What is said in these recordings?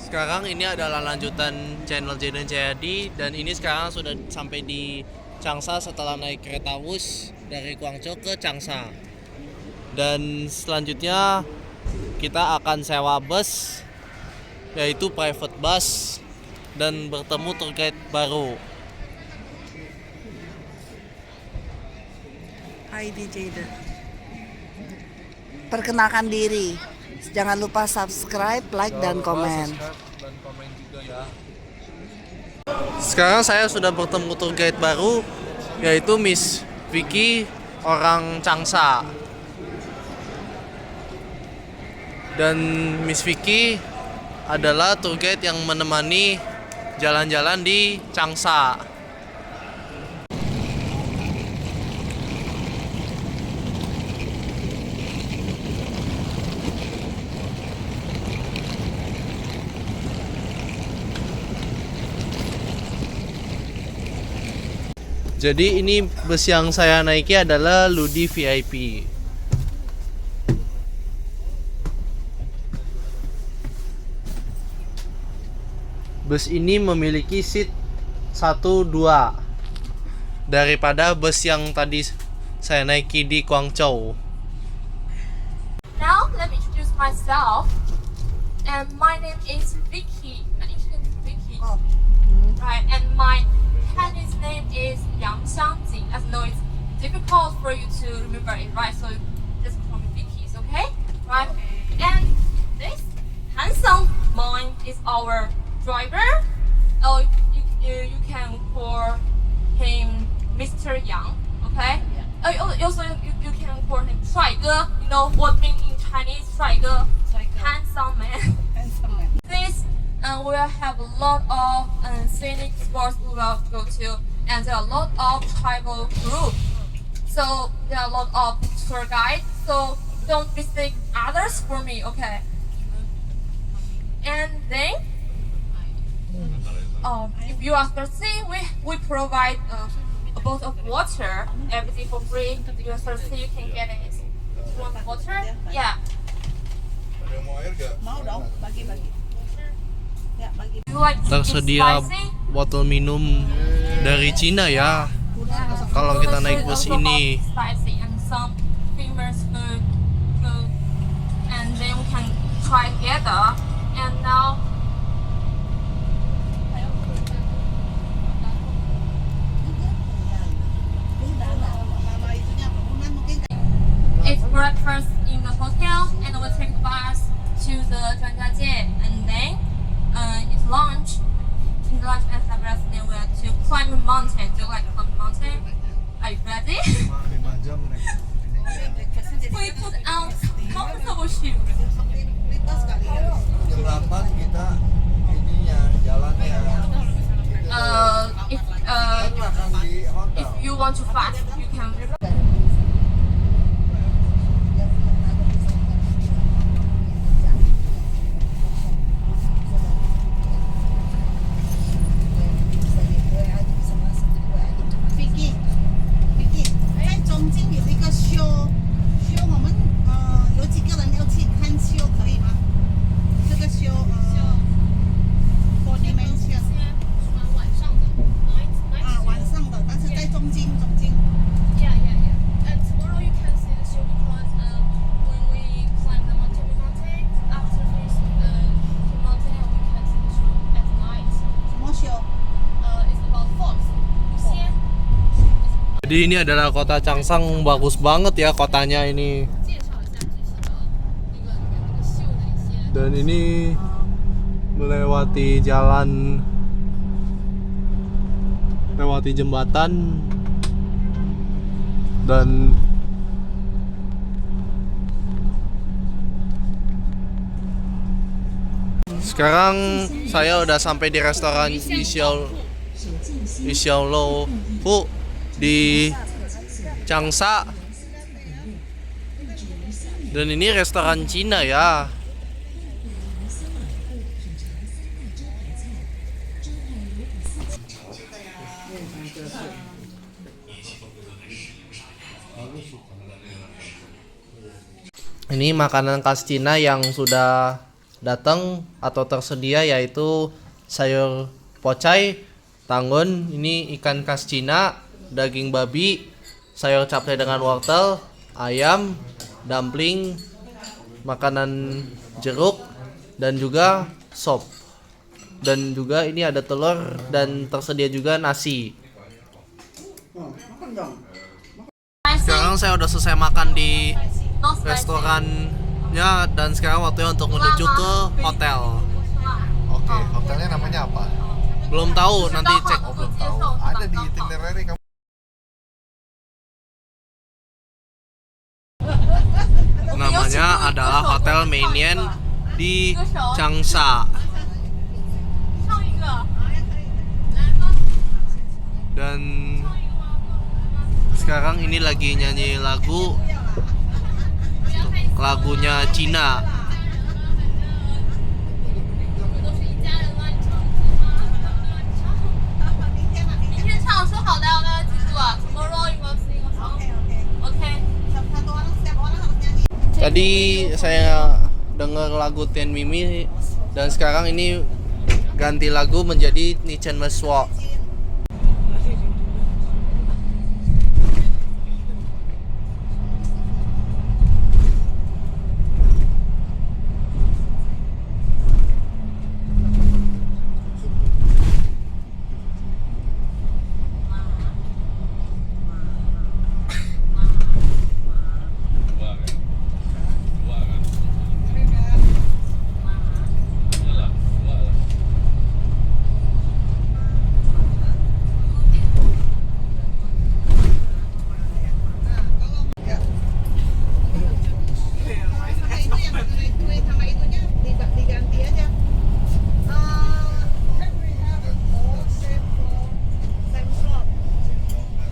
Sekarang ini adalah lanjutan channel Jaden Jayadi dan ini sekarang sudah sampai di Changsha setelah naik kereta bus dari Guangzhou ke Changsha. Dan selanjutnya kita akan sewa bus, yaitu private bus, dan bertemu tour guide baru. Hai Jaden. Perkenalkan diri. Jangan lupa subscribe, like, dan komen. Sekarang saya sudah bertemu tour guide baru, yaitu Miss Vicky, orang Changsha. Dan Miss Vicky adalah tour guide yang menemani jalan-jalan di Changsha. Jadi ini bus yang saya naiki adalah Ludi VIP. Bus ini memiliki seat 1-2 daripada bus yang tadi saya naiki di Guangzhou. Now let me introduce myself. And my name is Vicky. My English name is Vicky. Right, and my Chinese name is Yang Xiangjing. As I know it's difficult for you to remember it, right? So just call me Vicky, okay? Right? And this handsome man is our driver. Oh, you can call him Mr. Yang, okay? Also you can call him 帅哥. You know what mean in Chinese 帅哥? Handsome man. This we will have a lot of scenic spots we will go to, and there are a lot of travel groups. So there are a lot of tour guides. So don't mistake others for me, okay? And then, if you are thirsty, we provide a bottle of water, everything for free. If you are thirsty, you can get it. You want water? Yeah. Mau dong, bagi-bagi. Ya, bagi. You like it Tersedia spicy? botol minum dari Cina ya, kalau kita naik bus ini. Spicy and some famous food, and then we can try together. And now it's breakfast in the hotel, and we'll take the bus to the Zhangjiajie, and then it's lunch. In lunch and breakfast, then we have to climb a mountain. Do you like climb a mountain? Are you ready? We put on comfortable shoes. Jam 8 kita ininya jalannya. If Makan di hotel. if you want to fast, you can. Vicky， 在中间有一个修，我们有几个人要去看修，可以吗？这个修for dementia 晚上的，但是在中间。Yeah, yeah, yeah. And tomorrow you can see the show because when we climb the mountain, after this the mountain, we can see the show at night. 什么修？ It's about falls. 仙。 Jadi ini adalah kota Changsha, bagus banget ya kotanya ini. 介绍一下这是一个里面那个秀的一些。 Dan ini melewati jalan, lewati jembatan, dan sekarang saya udah sampai di restoran Yixiaolou Fu di Changsha. Dan ini restoran Cina ya. Ini makanan khas Cina yang sudah datang atau tersedia, yaitu sayur pocai, tanggun, ini ikan khas Cina, daging babi, sayur cabai dengan wortel, ayam, dumpling, makanan jeruk, dan juga sop. Dan juga ini ada telur dan tersedia juga nasi. Sekarang saya udah selesai makan di Not spicy. restorannya dan sekarang waktunya untuk menuju ke hotel. Oke, hotelnya namanya apa? Belum tahu, nanti cek. Oh, belum tahu. Ada di itinerary kamu. Namanya adalah Hotel Mainian di Changsha. 唱一个， Dan sekarang ini lagi nyanyi lagunya Cina. 都是一家人乱唱，明天唱，说好的，大家记住啊，Tomorrow you must sing a song. Okay. Satu orang setiap orang harus nyanyi. Tadi saya dengar lagu Tian Mimi dan sekarang ini ganti lagu menjadi Ni Chen Me Shuo. Sama itunya diganti aja.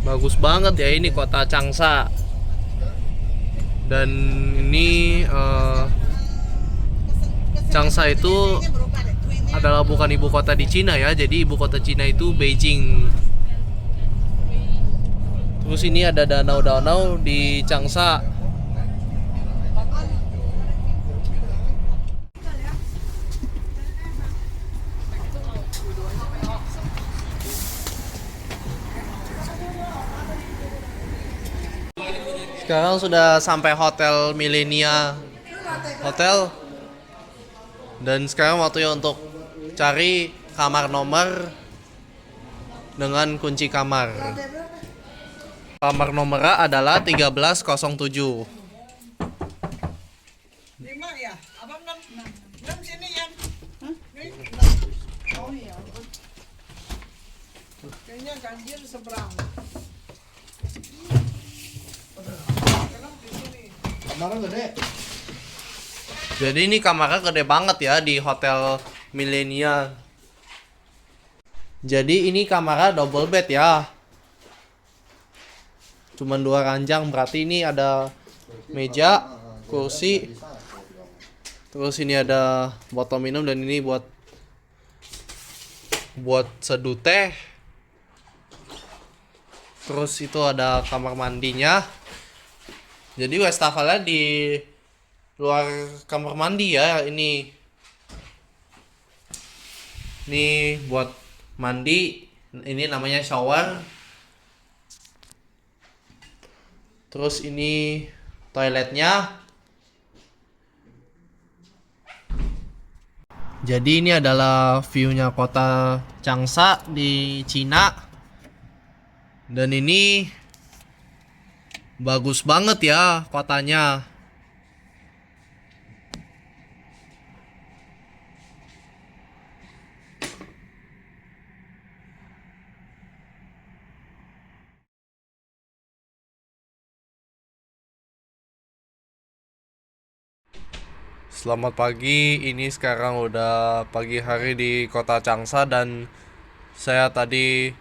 Bagus banget ya ini kota Changsha. Dan ini Changsha itu adalah bukan ibu kota di Cina ya. Jadi ibu kota Cina itu Beijing. Terus ini ada danau-danau di Changsha. Sekarang sudah sampai Hotel Millenia Hotel. Dan sekarang waktunya untuk cari kamar nomor dengan kunci kamar. Kamar nomornya adalah 1307. 5 ya? Abang 6 sini ya? Oh iya. Kayaknya ganjil seberang. Kamarnya gede. Jadi ini kamarnya gede banget ya di Hotel Millenia. Jadi ini kamarnya double bed ya. Cuman 2 ranjang, berarti ini ada meja, kursi. Terus ini ada botol minum dan ini buat seduh teh. Terus itu ada kamar mandinya. Jadi wastafelnya di luar kamar mandi ya ini. Ini buat mandi. Ini namanya shower. Terus ini toiletnya. Jadi ini adalah view-nya kota Changsha di Cina. Dan ini bagus banget ya kotanya. Selamat pagi, ini sekarang udah pagi hari di kota Changsha dan saya tadi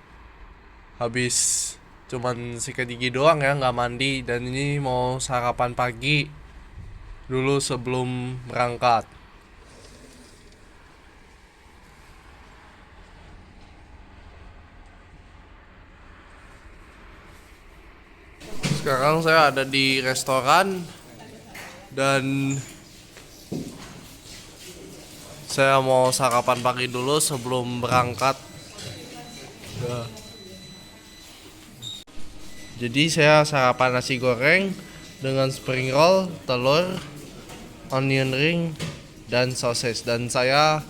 habis cuman sikat gigi doang ya, nggak mandi, dan ini mau sarapan pagi dulu sebelum berangkat. Sekarang saya ada di restoran dan Saya mau sarapan pagi dulu sebelum berangkat. Jadi saya sarapan nasi goreng dengan spring roll, telur, onion ring, dan sosis. Dan saya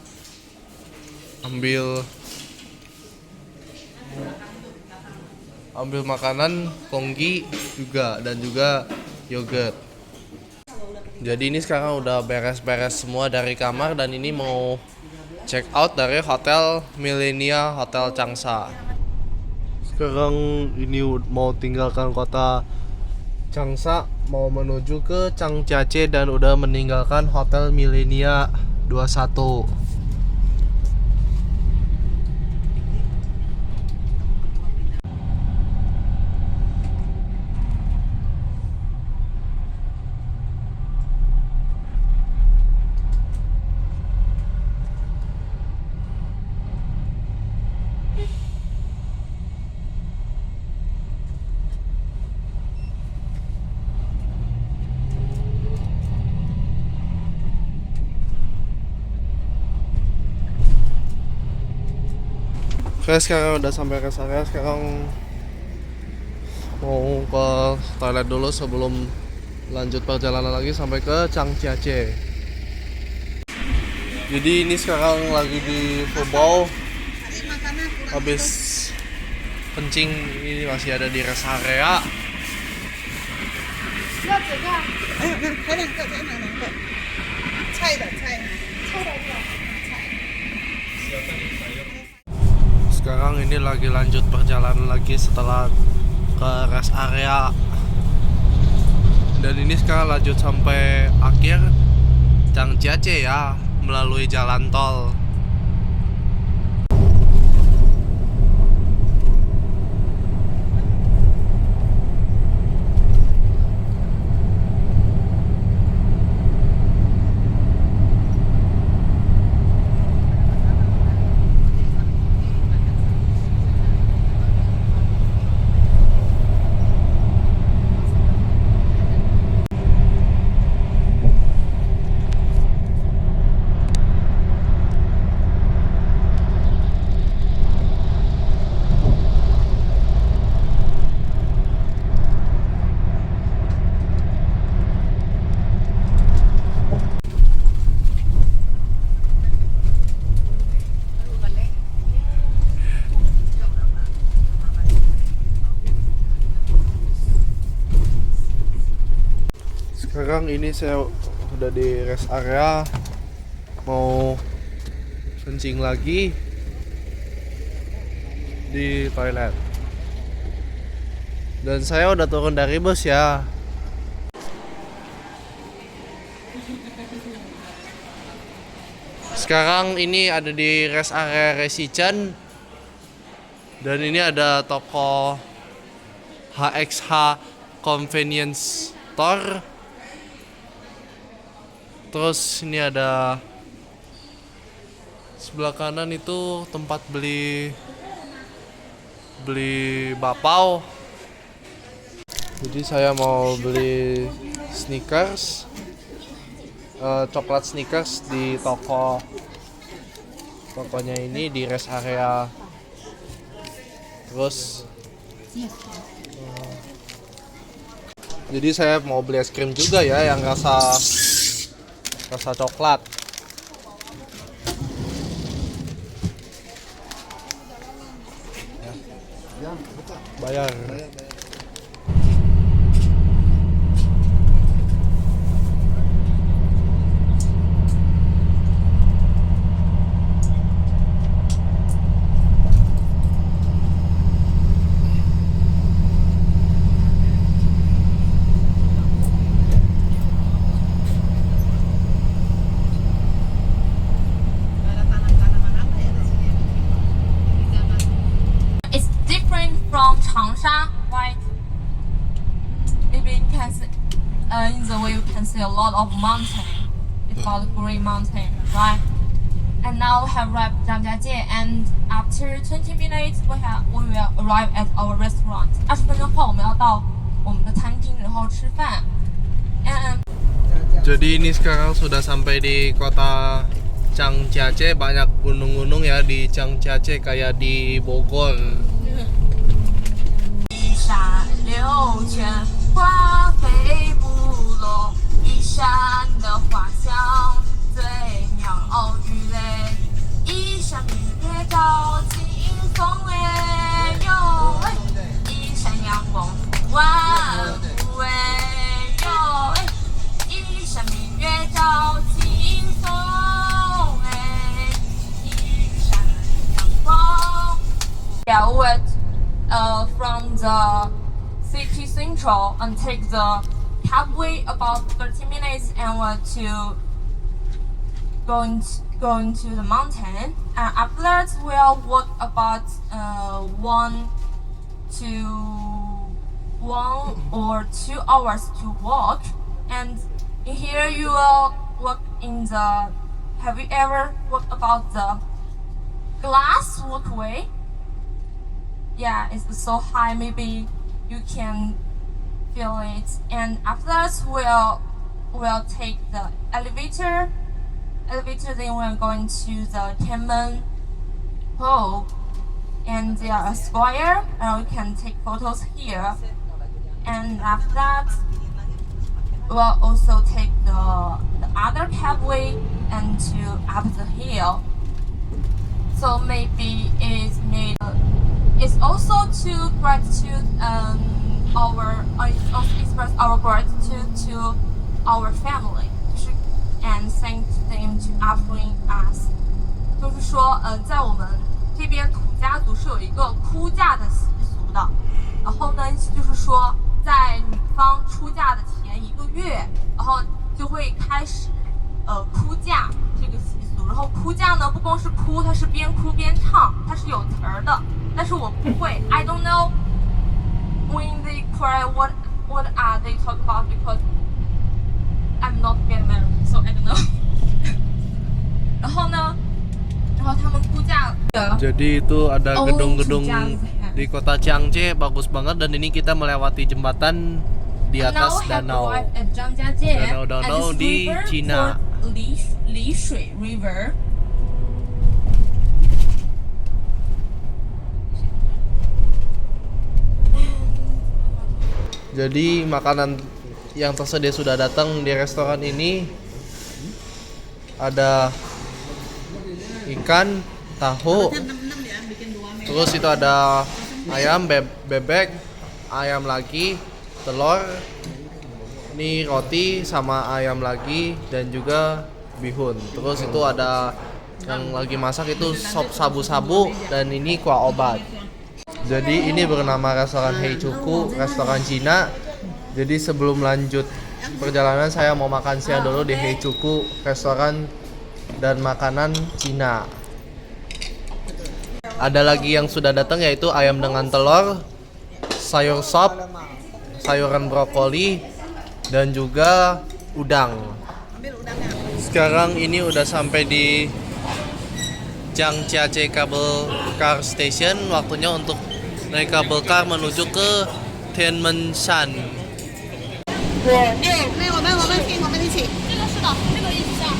ambil makanan congee juga, dan juga yogurt. Jadi ini sekarang udah beres-beres semua dari kamar, dan ini mau check out dari Hotel Millenia Hotel Changsha. Sekarang ini mau tinggalkan kota Changsha, mau menuju ke Changjiajie, dan udah meninggalkan Hotel Millenia 21. Oke, sekarang udah sampai rest area. Sekarang mau ke toilet dulu sebelum lanjut perjalanan lagi sampai ke Changjiajie. Jadi ini sekarang lagi di Fubao. Habis kencing, ini masih ada di rest area. 还两个，菜的菜。 Sekarang ini lagi lanjut perjalanan lagi setelah ke rest area. Dan ini sekarang lanjut sampai akhir Changjiajie ya, melalui jalan tol. Sekarang ini saya udah di rest area, mau kencing lagi di toilet. Dan saya udah turun dari bus ya. Sekarang ini ada di rest area Resichan. Dan ini ada toko HXH Convenience Store. Terus ini ada sebelah kanan itu tempat beli bakpao. Jadi saya mau beli sneakers, coklat sneakers di tokonya ini di rest area. Terus jadi saya mau beli es krim juga ya, yang rasa coklat. Bayar. It's different from Changsha, right? Maybe you can see, in the way you can see a lot of mountain. It's called Green Mountain, right? And now we have arrived Zhangjiajie, and after 20 minutes we will arrive at our restaurant. 20分钟后我们要到我们的餐厅，然后吃饭。And Jadi ini sekarang sudah sampai di kota Changjiajie banyak gunung-gunung ya di Changjiajie kayak di Bogor. 一山流泉，花飞不落，一山的花香最鸟语嘞，一山明月照清风哎哟喂，一山阳光万物哎哟喂，一山明月照清风哎，一山阳光。Yeah, what? From the city central and take the cabway about 30 minutes and want to go into the mountain. And after that, we'll walk about 1 or 2 hours to walk. And in here you will walk in the. Have you ever walked about the glass walkway? Yeah, it's so high, maybe you can feel it. And after that, we'll take the elevator. Then we're going to the Tianmen Hall, and there are a square, and we can take photos here. And after that, we'll also take the other cabway and to up the hill. So maybe it's made. It's also to gratitude also express our gratitude to our family, and thank them to offering us. 就是说，在我们这边土家族是有一个哭嫁的习俗的。然后呢，就是说，在女方出嫁的前1个月，然后就会开始哭嫁这个习俗。然后哭嫁呢，不光是哭，它是边哭边唱，它是有词儿的。但是我不会 I don't know when they cry what are they talk about because I'm not get married, so I don't know. 然后他们估价 Jadi itu ada gedung-gedung di kota Changjiajie bagus banget, dan ini kita melewati jembatan di atas danau. Danau di Cina. Li Shui River. Jadi makanan yang tersedia sudah datang di restoran ini. Ada ikan, tahu, terus itu ada ayam, bebek, ayam lagi, telur, ini roti sama ayam lagi, dan juga bihun. Terus itu ada yang lagi masak itu sop sabu-sabu, dan ini kuah obat. Jadi ini bernama restoran Heichuku, restoran Cina. Jadi sebelum lanjut perjalanan saya mau makan siang dulu di Heichuku, restoran dan makanan Cina. Ada lagi yang sudah datang yaitu ayam dengan telur, sayur sop, sayuran brokoli, dan juga udang. Sekarang ini udah sampai di Changjiajie Cable Car Station. Waktunya untuk naik kabel car menuju ke Tianmenshan. 那我们一起。这个是的，这个一起上。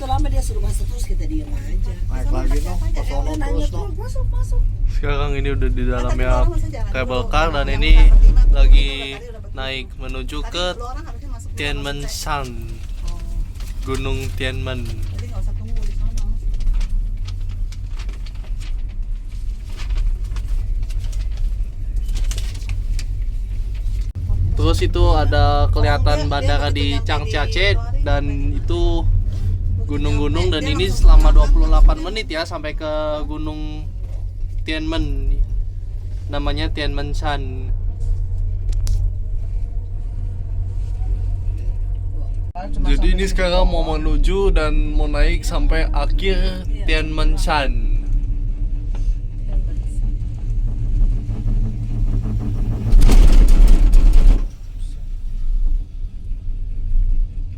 Selama dia suruh masuk terus kita diam aja. Naik lagi dong, ke sono terus dong. Masuk. Sekarang ini udah di dalamnya kabel car, dan ini lagi naik menuju ke Tianmenshan, Gunung Tianmen. Jadi nggak usah tunggu di sana. Terus itu ada kelihatan bandara di Changjiajie, dan itu gunung-gunung, dan ini selama 28 menit ya sampai ke Gunung Tianmen. Namanya Tianmenshan. Jadi ini sekarang mau menuju dan mau naik sampai akhir Tianmenshan.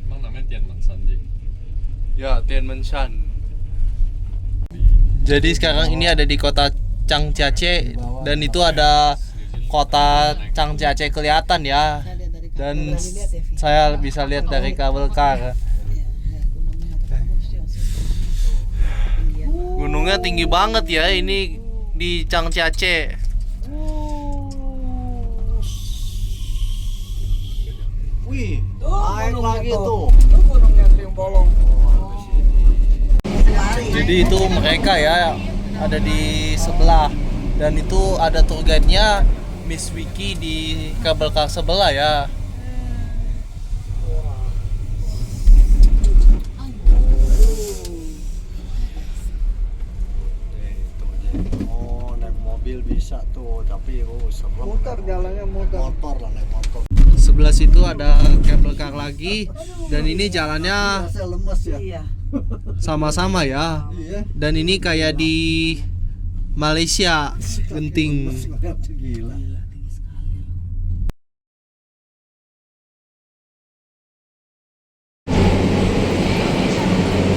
Emang namanya Tianmenshan sih? Ya, Tianmenshan. Jadi sekarang ini ada di kota Changjiajie, dan itu ada kota Changjiajie kelihatan ya. Dan saya bisa lihat dari kabel car. Gunungnya tinggi banget ya ini di Changjiace. Wih, naik lagi tuh. Jadi itu mereka ya ada di sebelah, dan itu ada tour guide-nya Miss Vicky di kabel car sebelah ya. Oh, naik mobil bisa tuh, tapi serem. Motor jalannya motor. Motor lah, naik motor. Sebelah situ ada kabel car lagi, dan ini jalannya Saya lemes ya. Iya. sama-sama ya. Iya. Dan ini kayak di Malaysia, genting. Gila.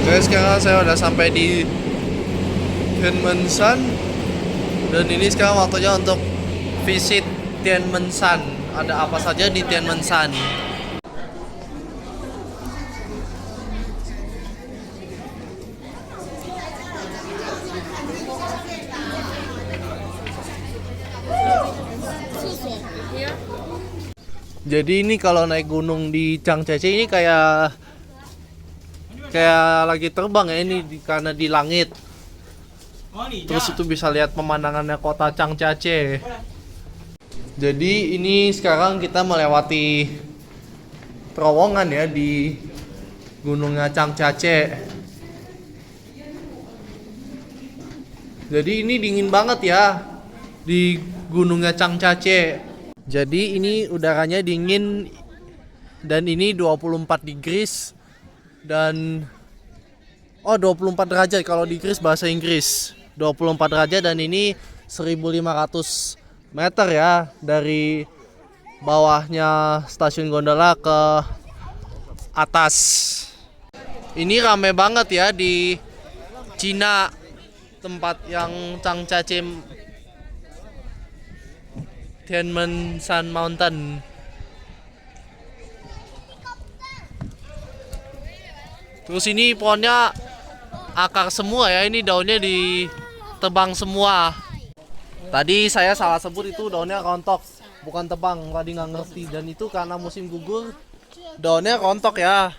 Oke, sekarang saya udah sampai di Tianmensan, dan ini sekarang waktunya untuk visit Tianmensan. Ada apa saja di Tianmensan? Jadi ini kalau naik gunung di Changjiace ini kayak lagi terbang ya ini karena di langit. Terus itu bisa lihat pemandangannya kota Changjiace. Jadi ini sekarang kita melewati terowongan ya di gunungnya Changjiace. Jadi ini dingin banget ya di gunungnya Changjiace. Jadi ini udaranya dingin dan ini 24 degrees dan 24 derajat kalau di Inggris, bahasa Inggris 24 derajat, dan ini 1500 meter ya dari bawahnya stasiun gondola ke atas. Ini rame banget ya di Cina, tempat yang Changjiace Tianmensan Mountain. Terus ini pohonnya akar semua ya, ini daunnya ditebang semua. Tadi saya salah sebut itu daunnya rontok, bukan tebang, tadi nggak ngerti. Dan itu karena musim gugur, daunnya rontok ya.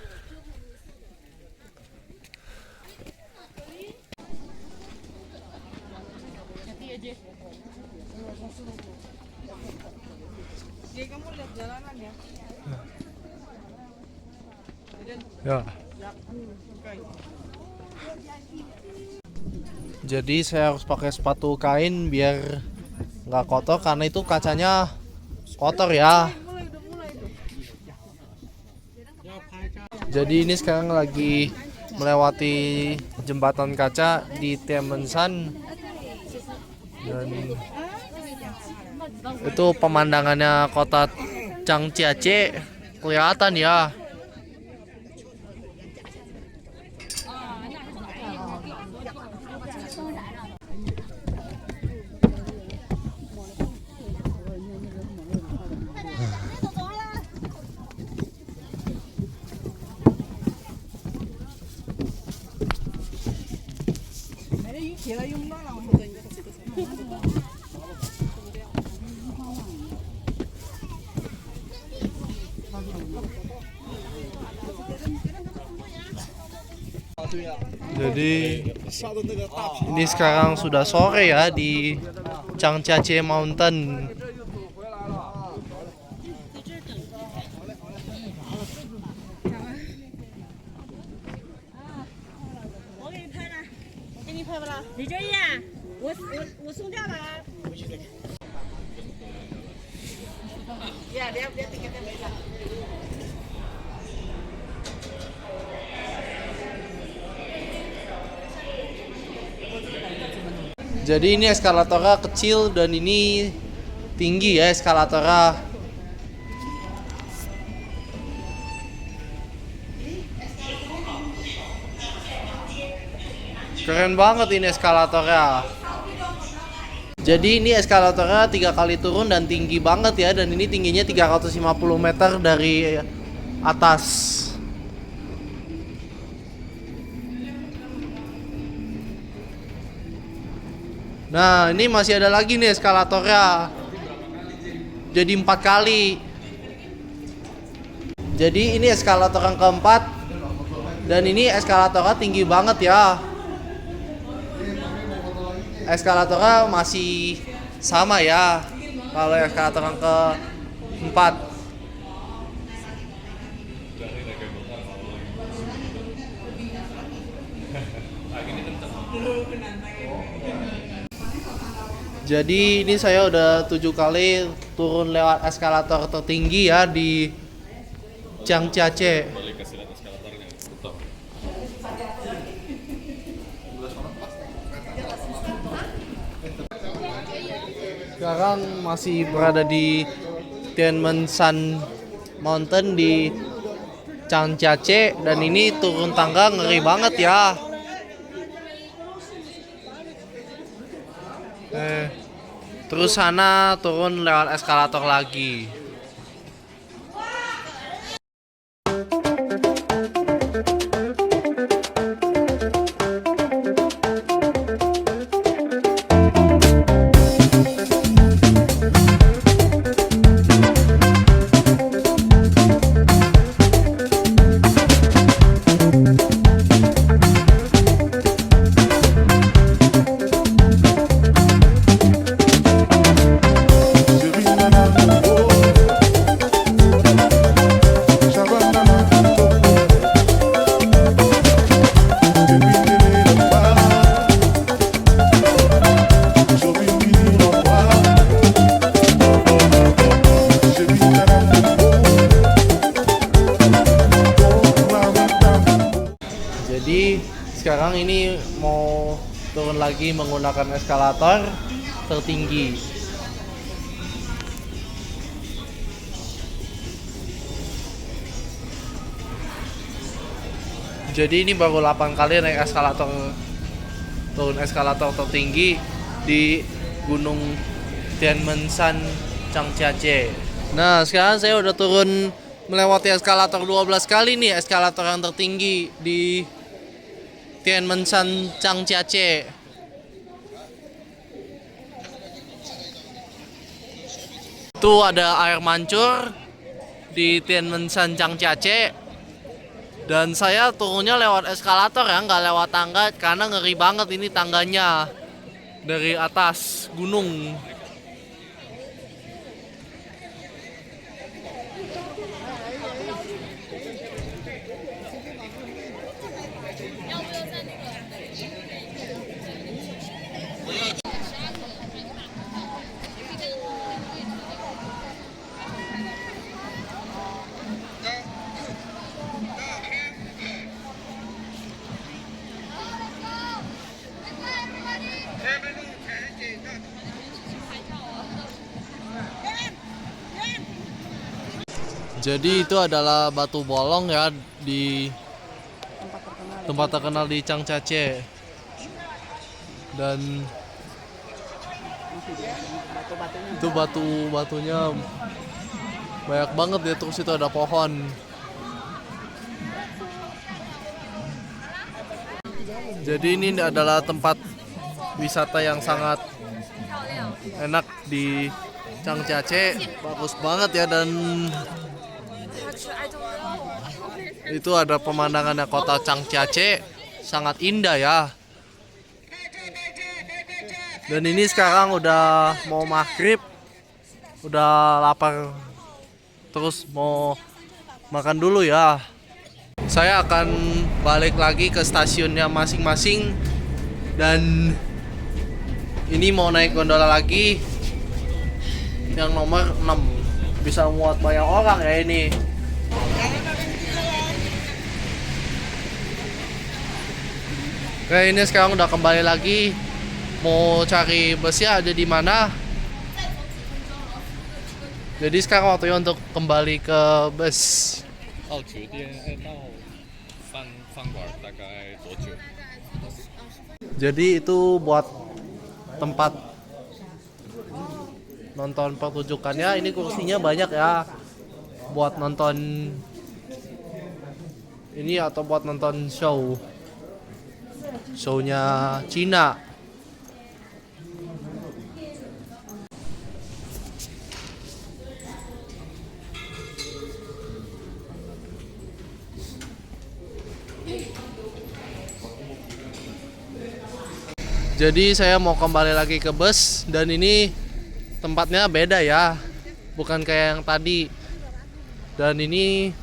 Ya. Jadi saya harus pakai sepatu kain biar nggak kotor karena itu kacanya kotor ya. Jadi ini sekarang lagi melewati jembatan kaca di Tianmensan, dan itu pemandangannya kota Changjiace kelihatan ya. Jadi ini sekarang sudah sore ya di Changjiace Mountain. Jadi ini eskalatornya kecil dan ini tinggi ya eskalatornya. Keren banget ini eskalatornya. Jadi ini eskalatornya 3 kali turun dan tinggi banget ya, dan ini tingginya 350 meter dari atas. Nah, ini masih ada lagi nih eskalatornya. Jadi 4 kali. Jadi ini eskalator yang keempat. Dan ini eskalatornya tinggi banget ya. Eskalatornya masih sama ya. Kalau eskalator yang keempat. Jadi ini saya udah 7 kali turun lewat eskalator tertinggi ya di Changjiache. Balik ke silat eskalatornya. Betul. Sekarang masih berada di Tianmenshan Mountain di Changjiache, dan ini turun tangga ngeri banget ya. Terus sana turun lewat eskalator lagi. Jadi sekarang ini mau turun lagi menggunakan eskalator tertinggi. Jadi ini baru 8 kali naik eskalator, turun eskalator tertinggi di Gunung Tianmenshan Changjiache. Nah, sekarang saya udah turun melewati eskalator 12 kali nih, eskalator yang tertinggi di Tianmenshan Changjiache. Itu ada air mancur di Tianmenshan Changjiache. Dan saya turunnya lewat eskalator ya, nggak lewat tangga karena ngeri banget ini tangganya dari atas gunung. Jadi itu adalah batu bolong ya di tempat terkenal di Changjiache. Dan itu batu-batunya banyak banget ya, terus itu ada pohon. Jadi ini adalah tempat wisata yang sangat enak di Changjiache, bagus banget ya, dan itu ada pemandangannya kota Changjiache, sangat indah ya. Dan ini sekarang udah mau maghrib, udah lapar, terus mau makan dulu ya. Saya akan balik lagi ke stasiunnya masing-masing, dan ini mau naik gondola lagi yang nomor 6, bisa muat banyak orang ya ini. Oke, ini sekarang udah kembali lagi, mau cari busnya ada di mana. Jadi sekarang waktunya untuk kembali ke bus. 到酒店到饭馆大概多久？ Jadi itu buat tempat nonton pertunjukannya. Ini kursinya banyak ya, buat nonton ini atau buat nonton shownya Cina. Jadi saya mau kembali lagi ke bus, dan ini tempatnya beda ya, bukan kayak yang tadi. Dan ini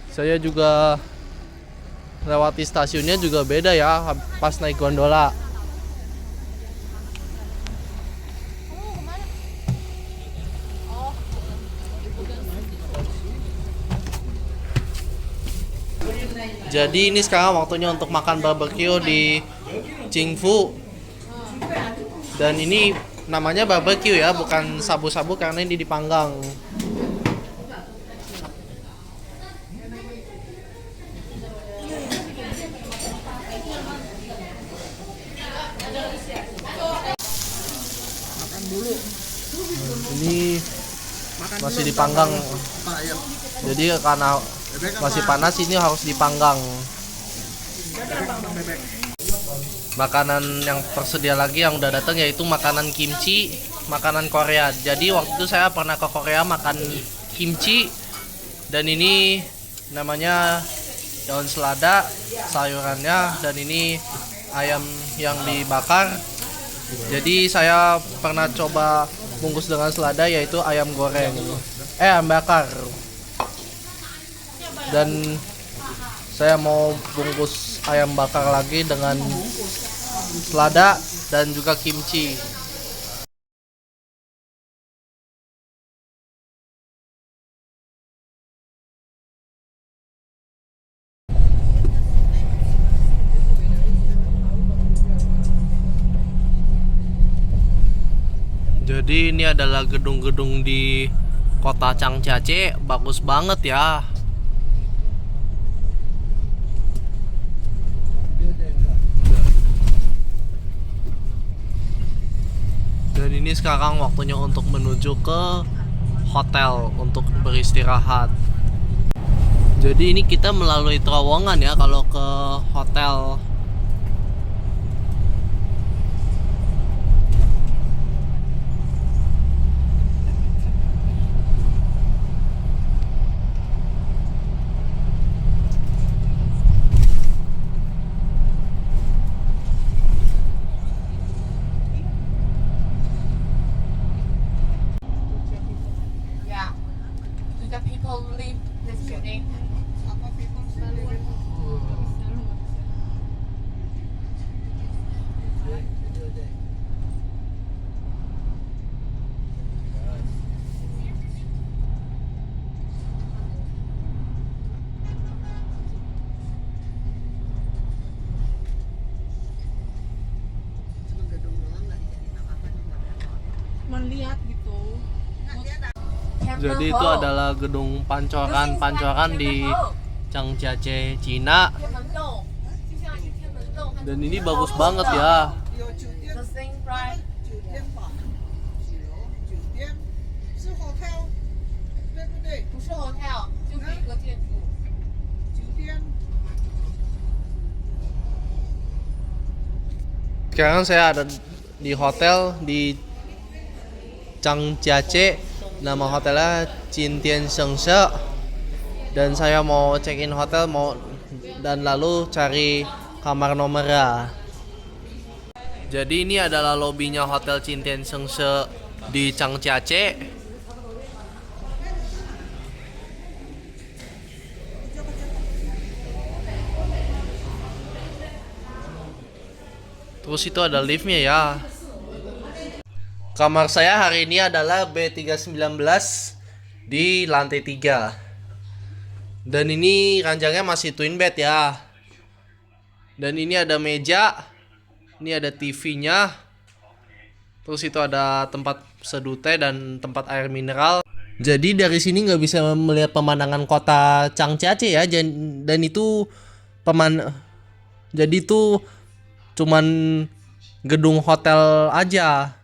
saya juga lewati stasiunnya juga beda ya pas naik gondola. Jadi ini sekarang waktunya untuk makan barbecue di Qingfu. Dan ini namanya barbecue ya, bukan sabu-sabu karena ini dipanggang. Ini masih dipanggang. Jadi karena masih panas ini harus dipanggang. Makanan yang tersedia lagi yang udah datang yaitu makanan kimchi, makanan Korea. Jadi waktu itu saya pernah ke Korea makan kimchi, dan ini namanya daun selada sayurannya, dan ini ayam yang dibakar. Jadi saya pernah coba bungkus dengan selada yaitu ayam goreng, ayam bakar. Dan saya mau bungkus ayam bakar lagi dengan selada dan juga kimchi. Jadi ini adalah gedung-gedung di kota Changjiajie, bagus banget ya. Dan ini sekarang waktunya untuk menuju ke hotel untuk beristirahat. Jadi ini kita melalui terowongan ya kalau ke hotel. Yeah. Do the people live this building? Melihat gitu. Jadi itu adalah gedung pancoran di Changjiajie, Cina. Dan ini bagus banget ya. The thing, right? 是 hotel，对不对？不是 hotel，就是一个建筑。酒店。 Sekarang saya ada di hotel di Changjiajie, nama hotelnya Jintian Shengshe. Dan saya mau check-in hotel dan lalu cari kamar nomornya. Jadi ini adalah lobinya hotel Jintian Shengshe di Changjiajie. Terus itu ada liftnya ya. Kamar saya hari ini adalah B319 di lantai 3. Dan ini ranjangnya masih twin bed ya. Dan ini ada meja. Ini ada TV-nya. Terus itu ada tempat seduh teh dan tempat air mineral. Jadi dari sini nggak bisa melihat pemandangan kota Changjiajie ya. Dan itu jadi itu cuman gedung hotel aja.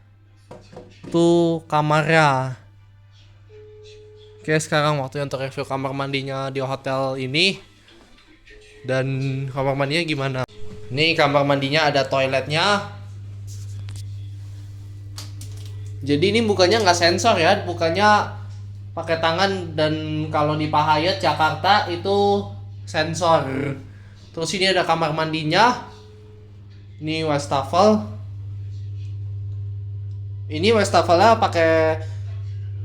tuh kamarnya. Oke, sekarang waktunya untuk review kamar mandinya di hotel ini. Dan kamar mandinya gimana? Ini kamar mandinya ada toiletnya. Jadi ini bukanya nggak sensor ya, bukanya pakai tangan, dan kalau di Pahayat Jakarta itu sensor. Terus ini ada kamar mandinya. Ini wastafel. Ini wastafelnya pakai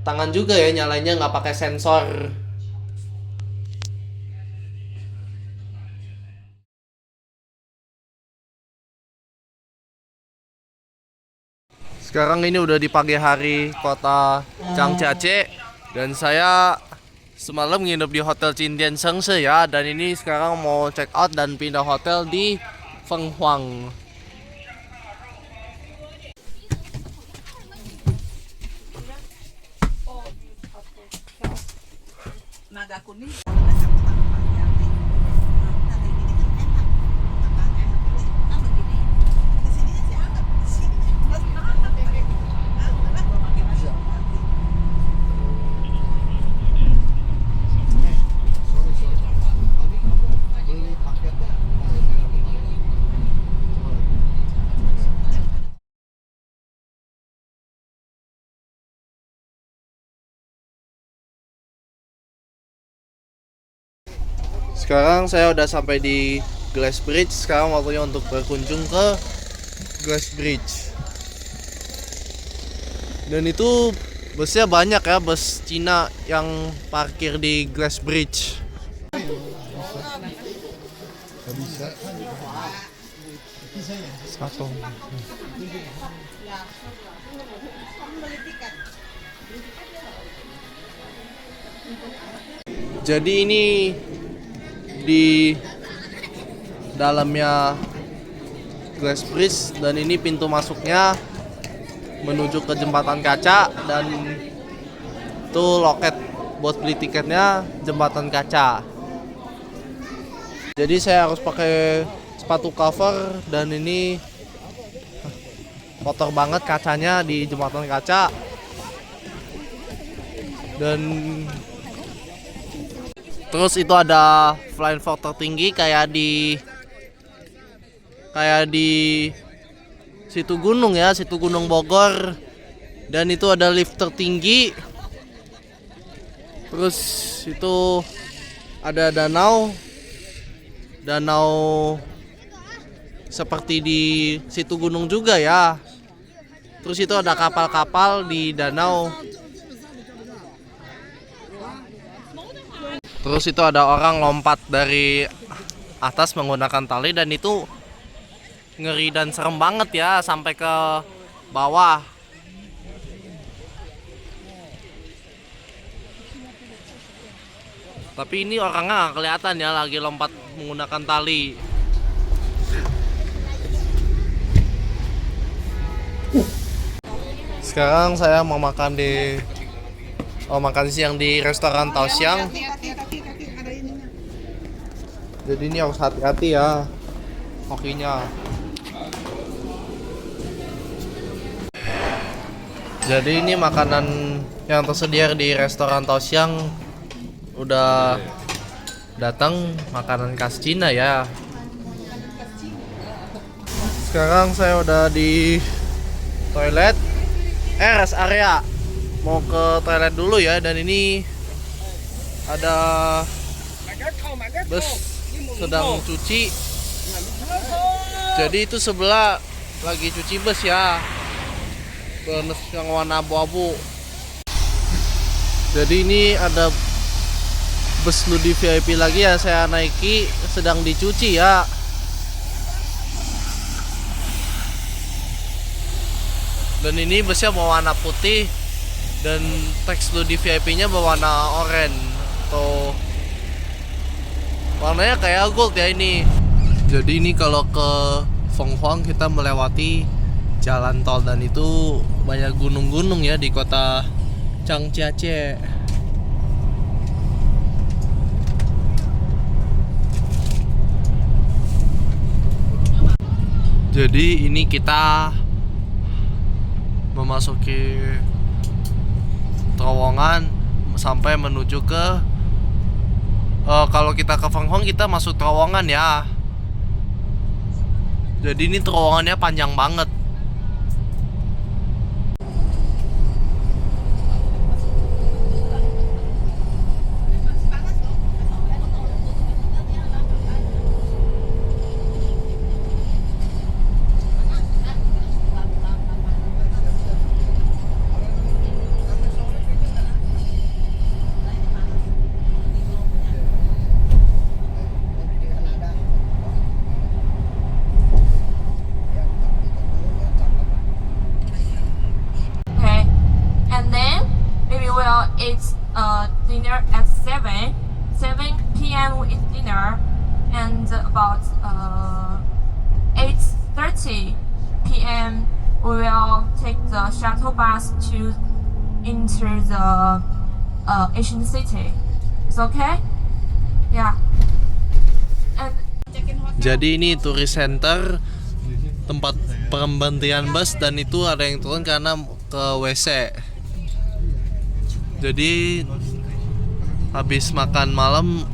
tangan juga ya, nyalanya nggak pakai sensor. Sekarang ini udah di pagi hari kota Changjiajie, dan saya semalam nginep di hotel Jindian Shengse ya, dan ini sekarang mau check out dan pindah hotel di Fenghuang. naga kuning. Sekarang saya udah sampai di Glass Bridge. Sekarang waktunya untuk berkunjung ke Glass Bridge. Dan itu busnya banyak ya, bus Cina yang parkir di Glass Bridge. Satu. Jadi ini di dalamnya Glass Bridge, dan ini pintu masuknya menuju ke jembatan kaca, dan itu loket buat beli tiketnya jembatan kaca. Jadi saya harus pakai sepatu cover, dan ini kotor banget kacanya di jembatan kaca. Dan terus itu ada flying fox tertinggi kayak di situ gunung ya, situ Gunung Bogor. Dan itu ada lift tertinggi. Terus itu ada danau seperti di situ gunung juga ya. Terus itu ada kapal-kapal di danau. Terus itu ada orang lompat dari atas menggunakan tali, dan itu ngeri dan serem banget ya sampai ke bawah. Tapi ini orangnya nggak kelihatan ya, lagi lompat menggunakan tali. Sekarang saya mau makan makan siang di restoran Taoxiang. Jadi ini harus hati-hati ya kokinya. Jadi ini makanan yang tersedia di restoran Taoxiang udah datang, makanan khas Cina ya. Sekarang saya udah di toilet, rest area. Mau ke toilet dulu ya, dan ini ada bus sedang cuci. Jadi itu sebelah lagi cuci bus ya, bus yang warna abu-abu. Jadi ini ada bus Ludi VIP lagi ya, saya naiki, sedang dicuci ya. Dan ini busnya berwarna putih, dan teks Ludi VIP-nya berwarna oranye. Tuh, warnanya kayak gold ya ini. Jadi ini kalau ke Fenghuang kita melewati jalan tol, dan itu banyak gunung-gunung ya di kota Changjiajie. Jadi ini kita memasuki terowongan sampai menuju ke kalau kita ke Fenghong kita masuk terowongan ya. Jadi ini terowongannya panjang banget. Okay, and then maybe we'll eat dinner at 7 p.m. we eat dinner, and about 8:30 p.m. we will take the shuttle bus to enter the Asian city. It's okay? Yeah. And Jadi ini tourist center, tempat pemberhentian bus, dan itu ada yang turun karena ke WC. Jadi habis makan malam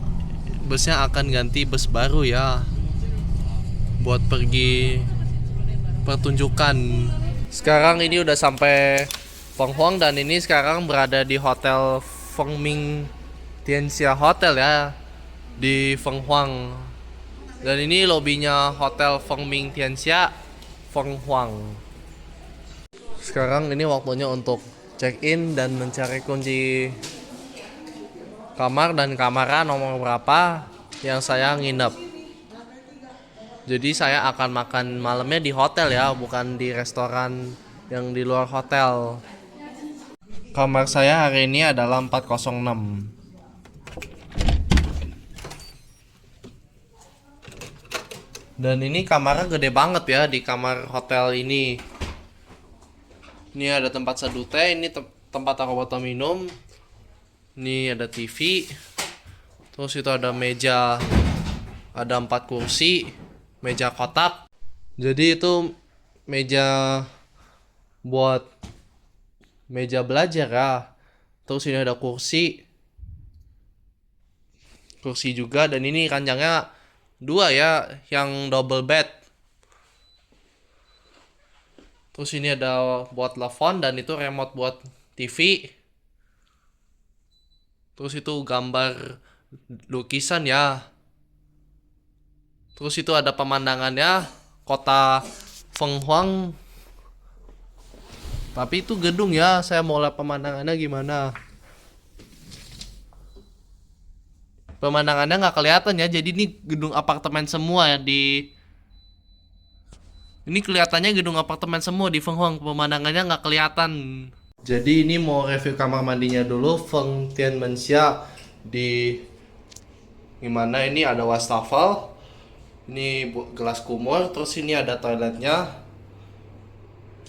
busnya akan ganti bus baru ya, buat pergi pertunjukan. Sekarang ini udah sampai Fenghong dan ini sekarang berada di Hotel Fengming Tianxia Hotel ya, di Fenghong. Dan ini lobinya Hotel Fengming Tianxia Fenghong. Sekarang ini waktunya untuk check in dan mencari kunci kamar dan kamarnya nomor berapa yang saya nginep. Jadi saya akan makan malamnya di hotel ya, bukan di restoran yang di luar hotel. Kamar saya hari ini adalah 406. Dan ini kamarnya gede banget ya di kamar hotel ini. Ini ada tempat seduh teh, ini tempat taruh botol minum. Ini ada TV. Terus itu ada meja, ada 4 kursi, meja kotak. Jadi itu meja buat meja belajar ya. Terus ini ada kursi juga, dan ini ranjangnya 2 ya, yang double bed. Terus ini ada buat telepon dan itu remote buat TV. Terus itu gambar lukisan ya. Terus itu ada pemandangannya kota Fenghong. Tapi itu gedung ya, saya mau lihat pemandangannya gimana. Pemandangannya nggak kelihatan ya, jadi ini gedung apartemen semua ya di. Ini kelihatannya gedung apartemen semua di Fenghong, pemandangannya nggak kelihatan. Jadi ini mau review kamar mandinya dulu, Feng Tianmenxia di gimana. Ini ada wastafel, ini gelas kumur, terus ini ada toiletnya.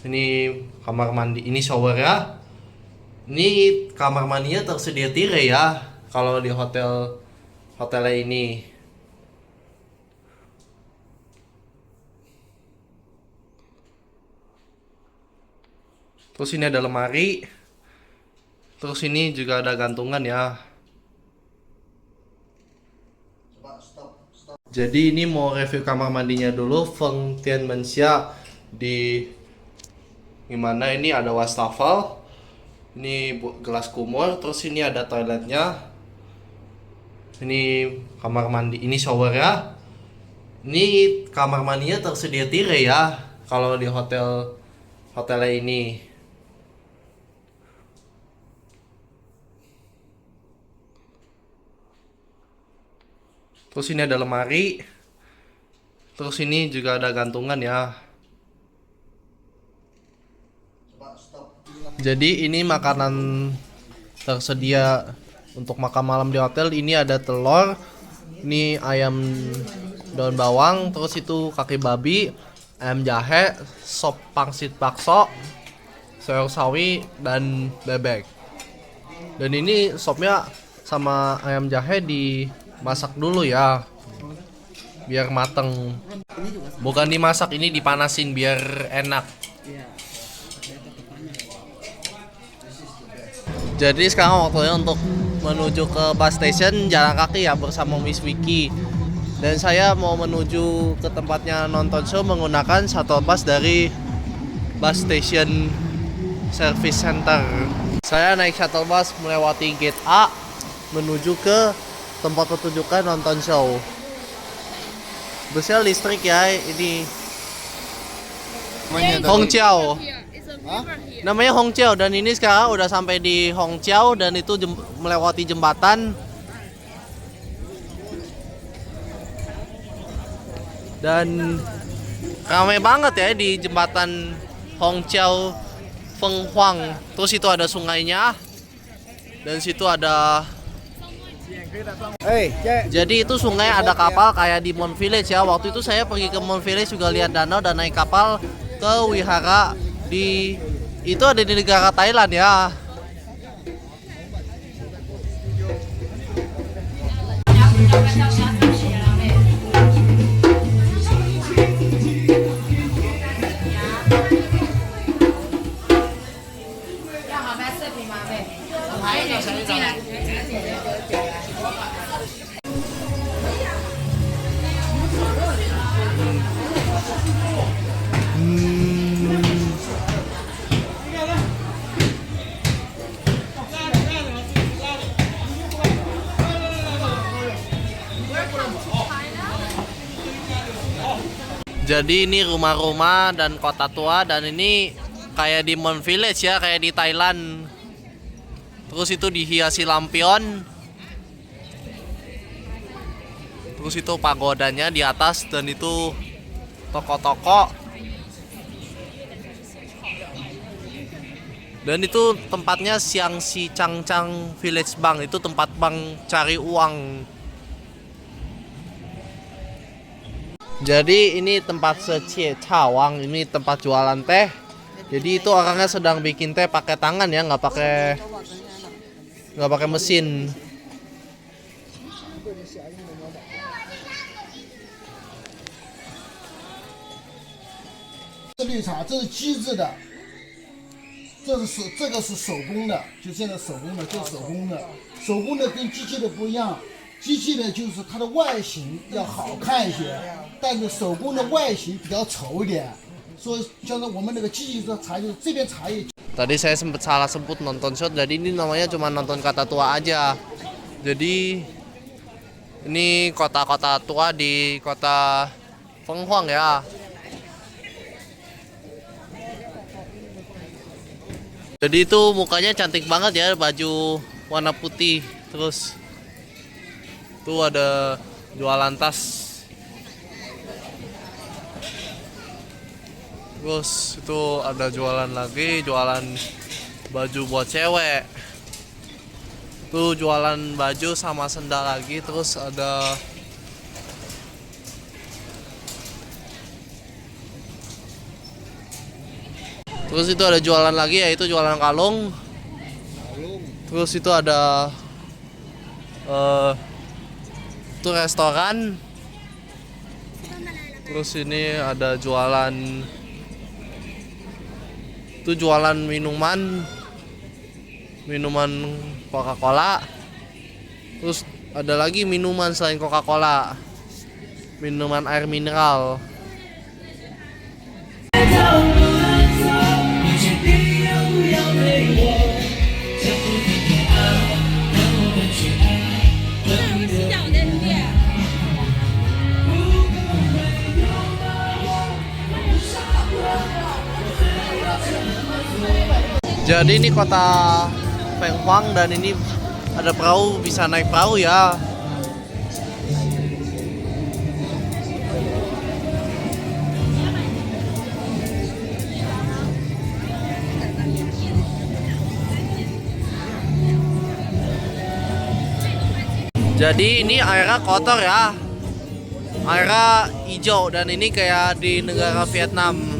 Ini kamar mandi, ini shower ya. Ini kamar mandinya tersedia tirai ya, kalau di hotelnya ini. Terus ini ada lemari. Terus ini juga ada gantungan ya. Jadi ini mau review kamar mandinya dulu, Feng Tianmenxia di gimana. Ini ada wastafel, ini gelas kumur, terus ini ada toiletnya. Ini kamar mandi, ini shower ya. Ini kamar mandinya tersedia tirai ya, kalau di hotelnya ini. Terus ini ada lemari. Terus ini juga ada gantungan ya. Jadi ini makanan tersedia untuk makan malam di hotel. Ini ada telur, ini ayam daun bawang, terus itu kaki babi, ayam jahe, sop pangsit bakso, sayur sawi, dan bebek. Dan ini sopnya sama ayam jahe dimasak dulu ya, biar mateng. Bukan dimasak, ini dipanasin biar enak. Jadi sekarang waktunya untuk menuju ke bus station jalan kaki ya bersama Miss Vicky. Dan saya mau menuju ke tempatnya nonton show menggunakan shuttle bus dari bus station service center. Saya naik shuttle bus melewati gate A menuju ke tempat pertunjukan nonton show. Busnya listrik ya, ini Hongqiao. Namanya Hongqiao, dan ini sekarang udah sampai di Hongqiao dan itu melewati jembatan. Dan ramai banget ya di jembatan Hongqiao Fenghuang. Terus itu ada sungainya. Dan situ ada jadi itu sungai, ada kapal kayak di Mon Village ya. Waktu itu saya pergi ke Mon Village juga lihat danau dan naik kapal ke wihara itu ada di negara Thailand ya. Jadi ini rumah-rumah dan kota tua, dan ini kayak di Mon Village ya, kayak di Thailand. Terus itu dihiasi lampion. Terus itu pagodanya di atas, dan itu toko-toko. Dan itu tempatnya Xiangxi Changchang Village Bank, itu tempat bank cari uang. Jadi ini tempat Secie Cawang, ini tempat jualan teh. Jadi itu orangnya sedang bikin teh pakai tangan ya, nggak pakai mesin.绿茶，这是机制的，这个是手工的，就现在手工的，这是手工的，手工的跟机器的不一样，机器的就是它的外形要好看一些，但是手工的外形比较丑一点，所以像我们那个机器的茶叶，这边茶叶。 Tadi saya sempat salah sebut nonton shot, jadi ini namanya cuma nonton kata tua aja. Jadi ini kota-kota tua di kota Fenghuang ya. Jadi itu mukanya cantik banget ya, baju warna putih. Terus tuh ada jualan tas. Terus itu ada jualan lagi, jualan baju buat cewek. Tuh jualan baju sama sendal lagi. Terus ada itu ada jualan lagi, yaitu jualan kalung. Terus itu ada itu restoran. Terus ini ada jualan minuman Coca-Cola. Terus ada lagi minuman selain Coca-Cola, minuman air mineral. Jadi ini kota Fenghuang, dan ini ada perahu, bisa naik perahu ya. Jadi ini airnya kotor ya, airnya hijau, dan ini kayak di negara Vietnam.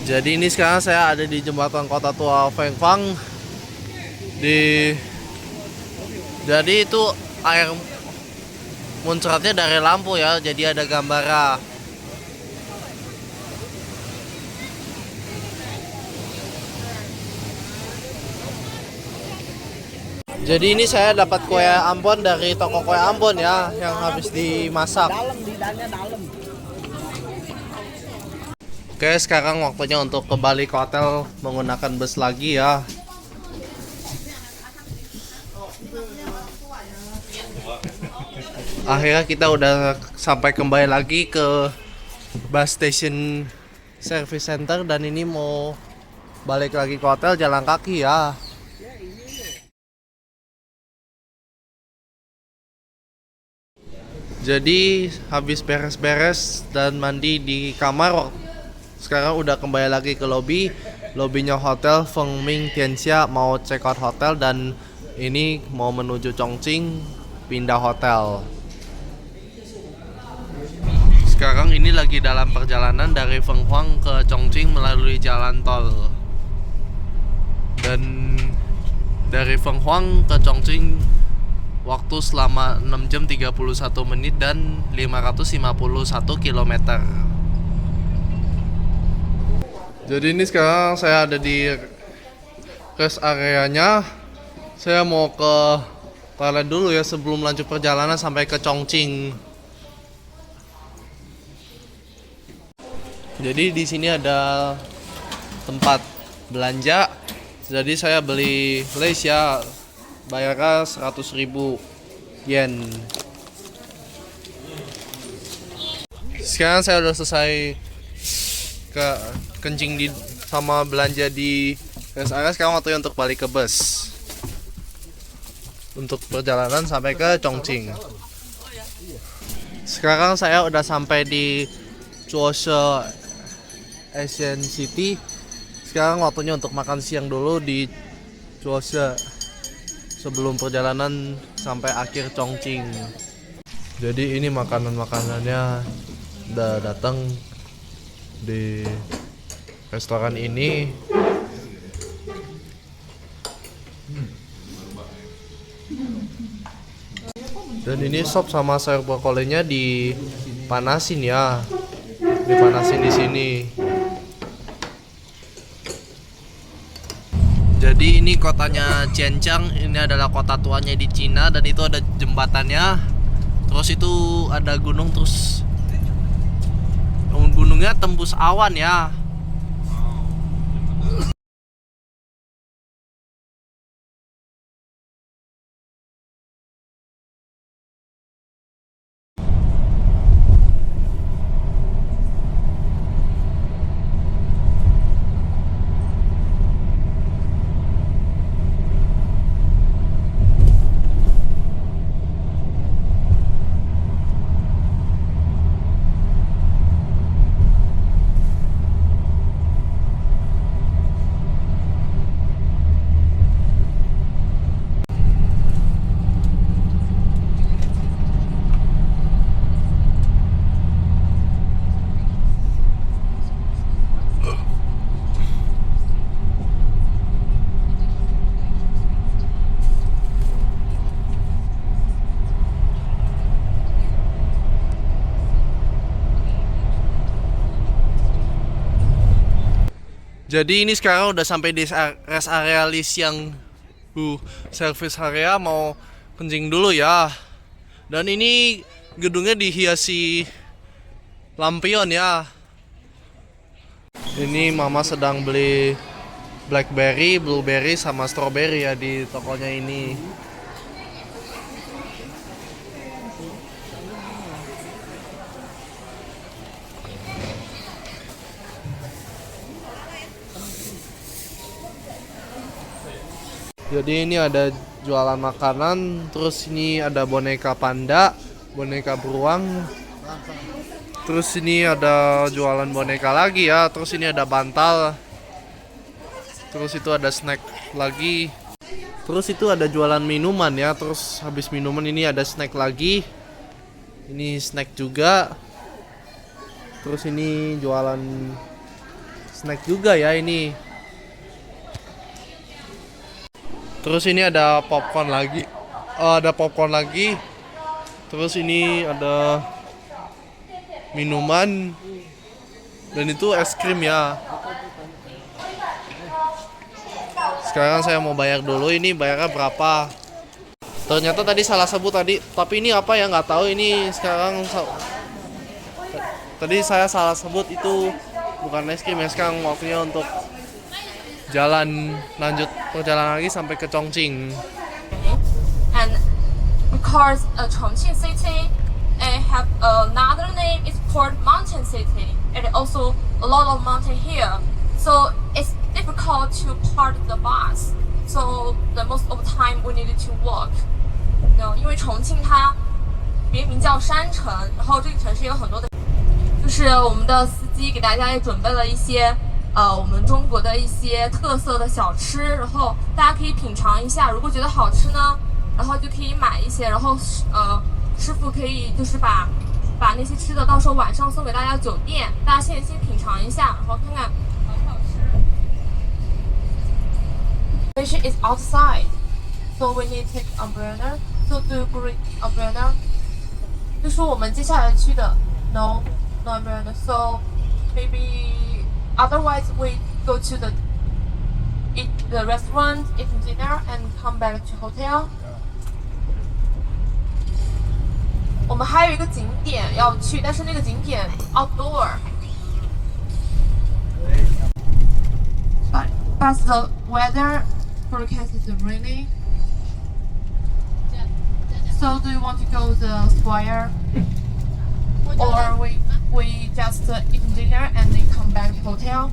Jadi ini sekarang saya ada di jembatan Kota Tua Feng Fang. Jadi itu air muncratnya dari lampu ya, jadi ada gambarnya. Jadi ini saya dapat kue Ambon dari toko kue Ambon ya, yang habis dimasak. Oke, sekarang waktunya untuk kembali ke hotel menggunakan bus lagi ya. Akhirnya kita udah sampai kembali lagi ke bus station service center dan ini mau balik lagi ke hotel jalan kaki ya. Jadi habis beres-beres dan mandi di kamar, sekarang udah kembali lagi ke lobbynya hotel Feng Ming Tianxia, mau check out hotel dan ini mau menuju Chongqing pindah hotel. Sekarang ini lagi dalam perjalanan dari Fenghuang ke Chongqing melalui jalan tol. Dan dari Fenghuang ke Chongqing waktu selama 6 jam 31 menit dan 551 km. Jadi ini sekarang saya ada di rest areanya. Saya mau ke toilet dulu ya sebelum lanjut perjalanan sampai ke Chongqing. Jadi di sini ada tempat belanja. Jadi saya beli lace ya, bayarnya 100.000 yen. Sekarang saya udah selesai kencing sama belanja di rest area. Sekarang waktunya untuk balik ke bus untuk perjalanan sampai ke Chongqing. Sekarang saya udah sampai di Chuoshe Asian City. Sekarang waktunya untuk makan siang dulu di Chuoshe sebelum perjalanan sampai akhir Chongqing. Jadi ini makanan-makanannya udah datang di restoran ini. Dan ini sop sama sayur brokolinya dipanasin ya. Dipanasin di sini. Jadi ini kotanya Jianjiang, ini adalah kota tuanya di Cina dan itu ada jembatannya. Terus itu ada gunung, terus gunungnya tembus awan ya. Jadi ini sekarang udah sampai di rest area Lixiang service area, mau kencing dulu ya. Dan ini gedungnya dihiasi lampion ya. Ini mama sedang beli blackberry, blueberry sama strawberry ya di tokonya ini. Jadi ini ada jualan makanan, terus ini ada boneka panda, boneka beruang. Terus ini ada jualan boneka lagi ya, terus ini ada bantal. Terus itu ada snack lagi. Terus itu ada jualan minuman ya, terus habis minuman ini ada snack lagi. Ini snack juga. Terus ini jualan snack juga ya ini. Terus ini ada popcorn lagi. Terus ini ada minuman dan itu es krim ya. Sekarang saya mau bayar dulu. Ini bayarnya berapa? Ternyata tadi salah sebut tadi, tapi ini apa ya nggak tahu. Ini sekarang tadi saya salah sebut, itu bukan es krim ya. Sekarang waktunya untuk lanjut perjalanan lagi sampai ke Chongqing. And because Chongqing city have another name, it's called Mountain City, and also a lot of mountain here. So it's difficult to park the bus. So the most of the time we needed to walk. 因为重庆它别名叫山城，然后这个城市有很多的，就是我们的司机给大家也准备了一些我们中国的一些特色的小吃，然后大家可以品尝一下。如果觉得好吃呢，然后就可以买一些，然后师傅可以就是把那些吃的到时候晚上送给大家酒店，大家先品尝一下，然后看看好不好吃。Station is outside, so we need to take umbrella. So do you bring umbrella? 就说我们接下来去的 no umbrella. So maybe otherwise we go to the restaurant, eat dinner, and come back to hotel. 我们还有一个景点要去，但是那个景点 outdoor. But the weather forecast is rainy. So do you want to go the square, or we just eat dinner and then come back to hotel?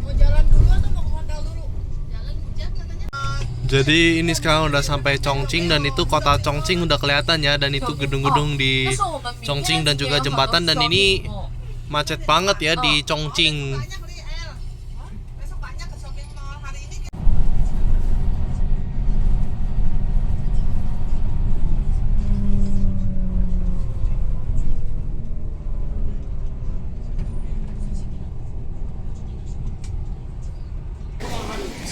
Jadi ini sekarang udah sampai Chongqing, dan itu kota Chongqing udah kelihatan ya, dan itu gedung-gedung di Chongqing dan juga jembatan, dan ini macet banget ya di Chongqing.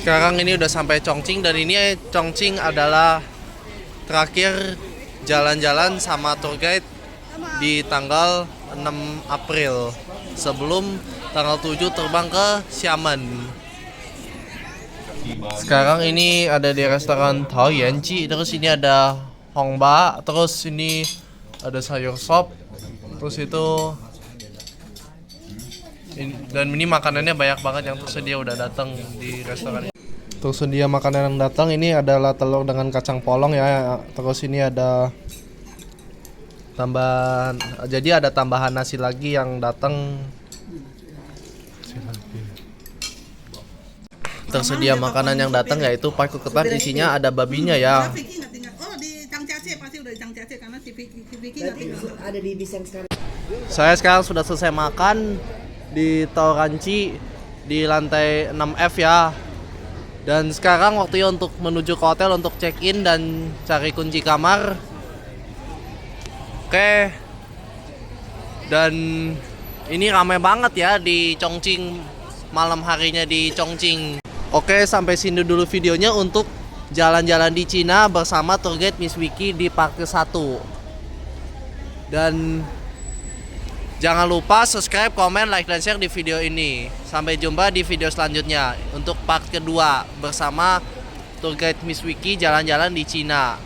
Sekarang ini udah sampai Chongqing, dan ini Chongqing adalah terakhir jalan-jalan sama tour guide di tanggal 6 April sebelum tanggal 7 terbang ke Xiamen. Sekarang ini ada di restoran Taoyanji, terus ini ada Hongba, terus ini ada sayur sop, terus itu dan ini makanannya banyak banget yang tersedia udah datang di restoran ini. Tersedia makanan yang datang ini adalah telur dengan kacang polong ya. Terus ini ada tambahan, jadi ada tambahan nasi lagi yang datang. Tersedia makanan yang datang yaitu paku ketan, isinya ada babinya ya. Saya sekarang sudah selesai makan di Taoranci di lantai 6F ya. Dan sekarang waktunya untuk menuju ke hotel untuk check-in dan cari kunci kamar. Oke. Dan ini ramai banget ya di Chongqing, malam harinya di Chongqing. Oke, sampai sini dulu videonya untuk jalan-jalan di Cina bersama tour guide Miss Vicky di Park 1. Dan jangan lupa subscribe, komen, like, dan share di video ini. Sampai jumpa di video selanjutnya untuk part kedua bersama tour guide Miss Vicky jalan-jalan di Cina.